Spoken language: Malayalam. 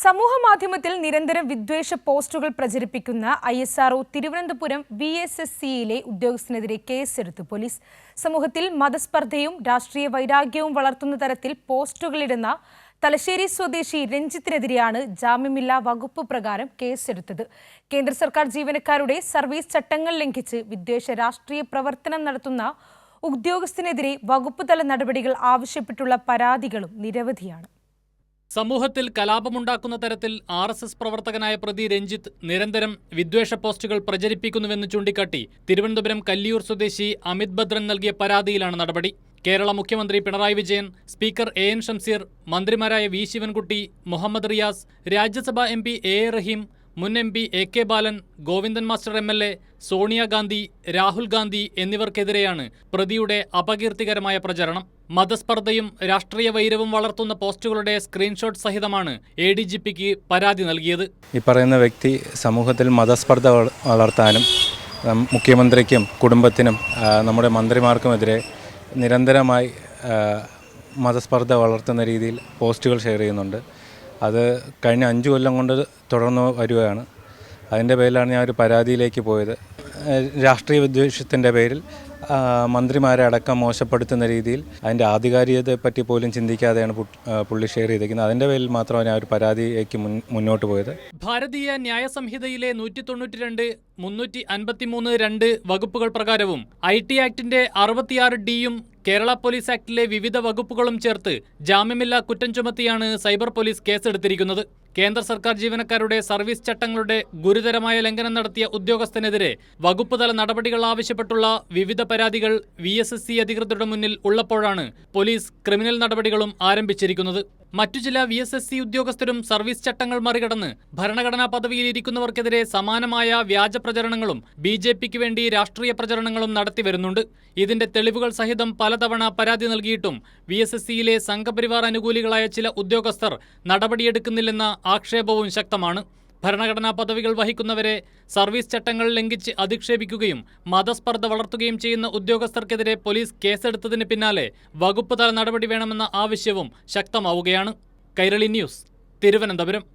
സമൂഹമാധ്യമത്തിൽ നിരന്തരം വിദ്വേഷ പോസ്റ്റുകൾ പ്രചരിപ്പിക്കുന്ന ISRO തിരുവനന്തപുരം VSSCയിലെ ഉദ്യോഗസ്ഥനെതിരെ കേസെടുത്തു പോലീസ്. സമൂഹത്തിൽ മതസ്പർദ്ധയും രാഷ്ട്രീയ വൈരാഗ്യവും വളർത്തുന്ന തരത്തിൽ പോസ്റ്റുകളിടുന്ന തലശ്ശേരി സ്വദേശി രഞ്ജിത്തിനെതിരെയാണ് ജാമ്യമില്ലാ വകുപ്പ് പ്രകാരം കേസെടുത്തത്. കേന്ദ്ര സർക്കാർ ജീവനക്കാരുടെ സർവീസ് ചട്ടങ്ങൾ ലംഘിച്ച് വിദ്വേഷ രാഷ്ട്രീയ പ്രവർത്തനം നടത്തുന്ന ഉദ്യോഗസ്ഥനെതിരെ വകുപ്പ് തല നടപടികൾ ആവശ്യപ്പെട്ടുള്ള പരാതികളും നിരവധിയാണ്. സമൂഹത്തിൽ കലാപമുണ്ടാക്കുന്ന തരത്തിൽ RSS പ്രവർത്തകനായ പ്രതി രഞ്ജിത്ത് നിരന്തരം വിദ്വേഷ പോസ്റ്റുകൾ പ്രചരിപ്പിക്കുന്നുവെന്ന് ചൂണ്ടിക്കാട്ടി തിരുവനന്തപുരം കല്ലിയൂർ സ്വദേശി അമിത് ഭദ്രൻ നൽകിയ പരാതിയിലാണ് നടപടി. കേരള മുഖ്യമന്ത്രി പിണറായി വിജയൻ, സ്പീക്കർ AN ഷംസീർ, മന്ത്രിമാരായ V Sivankutty, Muhammad Riyas, Rajya Sabha MP A റഹീം, മുൻ MP AK ബാലൻ, ഗോവിന്ദൻ മാസ്റ്റർ MLA, സോണിയാഗാന്ധി, രാഹുൽ ഗാന്ധി എന്നിവർക്കെതിരെയാണ് പ്രതിയുടെ അപകീർത്തികരമായ പ്രചരണം. മതസ്പർദ്ധയും രാഷ്ട്രീയ വൈരവും വളർത്തുന്ന പോസ്റ്റുകളുടെ സ്ക്രീൻഷോട്ട് സഹിതമാണ് ADGPക്ക് പരാതി നൽകിയത്. ഈ പറയുന്ന വ്യക്തി സമൂഹത്തിൽ മതസ്പർദ്ധ വളർത്താനും മുഖ്യമന്ത്രിക്കും കുടുംബത്തിനും നമ്മുടെ മന്ത്രിമാർക്കുമെതിരെ നിരന്തരമായി മതസ്പർദ്ധ വളർത്തുന്ന രീതിയിൽ പോസ്റ്റുകൾ ഷെയർ ചെയ്യുന്നുണ്ട്. അത് കഴിഞ്ഞ 5 കൊല്ലം കൊണ്ട് തുടർന്ന് വരികയാണ്. അതിൻ്റെ പേരിലാണ് ഞാൻ ഒരു പരാതിയിലേക്ക് പോയത്. രാഷ്ട്രീയ വിദ്വേഷത്തിൻ്റെ പേരിൽ മന്ത്രിമാരെ അടക്കം മോശപ്പെടുത്തുന്ന രീതിയിൽ അതിൻ്റെ ആധികാരികതയെപ്പറ്റി പോലും ചിന്തിക്കാതെയാണ് പുള്ളി ഷെയർ ചെയ്തിരിക്കുന്നത്. അതിൻ്റെ പേരിൽ മാത്രമാണ് ഞാൻ ഒരു പരാതിയിലേക്ക് മുന്നോട്ട് പോയത്. ഭാരതീയ ന്യായ സംഹിതയിലെ 192, 353(2) വകുപ്പുകൾ പ്രകാരവും IT ആക്ടിന്റെ 66D-യും കേരള പോലീസ് ആക്ടിലെ വിവിധ വകുപ്പുകളും ചേർത്ത് ജാമ്യമില്ലാ കുറ്റം ചുമത്തിയാണ് സൈബർ പോലീസ് കേസെടുത്തിരിക്കുന്നത്. കേന്ദ്ര സർക്കാർ ജീവനക്കാരുടെ സർവീസ് ചട്ടങ്ങളുടെ ഗുരുതരമായ ലംഘനം നടത്തിയ ഉദ്യോഗസ്ഥനെതിരെ വകുപ്പ് തല നടപടികൾ ആവശ്യപ്പെട്ടുള്ള വിവിധ പരാതികൾ VSSC അധികൃതരുടെ മുന്നിൽ ഉള്ളപ്പോഴാണ് പോലീസ് ക്രിമിനൽ നടപടികളും ആരംഭിച്ചിരിക്കുന്നത്. മറ്റു ചില VSSC ഉദ്യോഗസ്ഥരും സർവീസ് ചട്ടങ്ങൾ മറികടന്ന് ഭരണഘടനാ പദവിയിൽ ഇരിക്കുന്നവർക്കെതിരെ സമാനമായ വ്യാജ പ്രചരണങ്ങളും BJPക്ക് വേണ്ടി രാഷ്ട്രീയ പ്രചരണങ്ങളും നടത്തിവരുന്നുണ്ട്. ഇതിന്റെ തെളിവുകൾ സഹിതം പലതവണ പരാതി നൽകിയിട്ടും VSSCയിലെ സംഘപരിവാർ അനുകൂലികളായ ചില ഉദ്യോഗസ്ഥർ നടപടിയെടുക്കുന്നില്ലെന്ന ആക്ഷേപവും ശക്തമാണ്. ഭരണഘടനാ പദവികൾ വഹിക്കുന്നവരെ സർവീസ് ചട്ടങ്ങൾ ലംഘിച്ച് അധിക്ഷേപിക്കുകയും മതസ്പർദ്ധ വളർത്തുകയും ചെയ്യുന്ന ഉദ്യോഗസ്ഥർക്കെതിരെ പോലീസ് കേസെടുത്തതിന് പിന്നാലെ വകുപ്പ് തല നടപടി വേണമെന്ന ആവശ്യവും ശക്തമാവുകയാണ്. കൈരളി ന്യൂസ്, തിരുവനന്തപുരം.